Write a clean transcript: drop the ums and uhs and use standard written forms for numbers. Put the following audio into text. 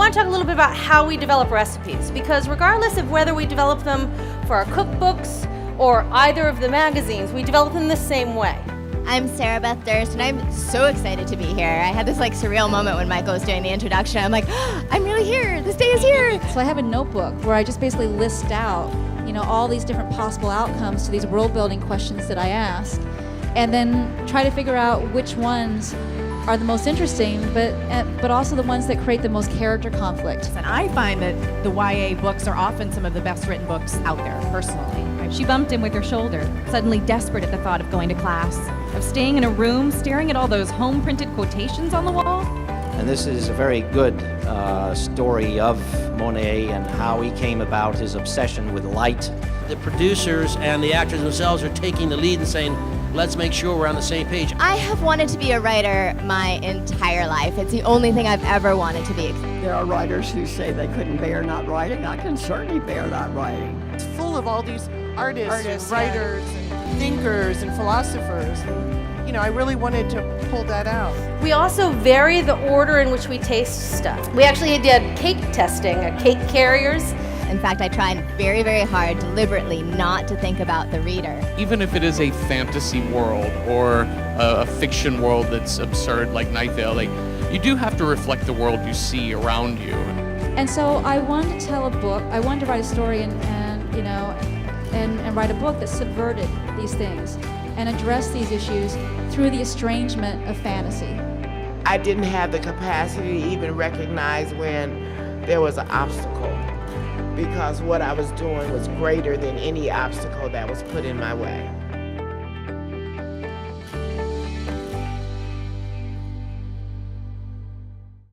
want to talk a little bit about how we develop recipes, because regardless of whether we develop them for our cookbooks or either of the magazines, we develop them the same way. I'm Sarah Beth Durst, and I'm so excited to be here. I had this surreal moment when Michael was doing the introduction. I'm like, oh, I'm really here. This day is here. So I have a notebook where I just basically list out, all these different possible outcomes to these world-building questions that I ask, and then try to figure out which ones are the most interesting, but also the ones that create the most character conflict. And I find that the YA books are often some of the best written books out there, personally. She bumped him with her shoulder, suddenly desperate at the thought of going to class, of staying in a room, staring at all those home-printed quotations on the wall. And this is a very good story of Monet and how he came about his obsession with light. The producers and the actors themselves are taking the lead and saying, let's make sure we're on the same page. I have wanted to be a writer my entire life. It's the only thing I've ever wanted to be. There are writers who say they couldn't bear not writing. I can certainly bear not writing. It's full of all these artists and writers and thinkers and philosophers. I really wanted to pull that out. We also vary the order in which we taste stuff. We actually did cake testing at cake carriers. In fact, I tried very, very hard deliberately not to think about the reader. Even if it is a fantasy world or a fiction world that's absurd like Night Vale, you do have to reflect the world you see around you. And so I wanted to tell a book. I wanted to write a story and write a book that subverted these things and addressed these issues through the estrangement of fantasy. I didn't have the capacity to even recognize when there was an obstacle, because what I was doing was greater than any obstacle that was put in my way.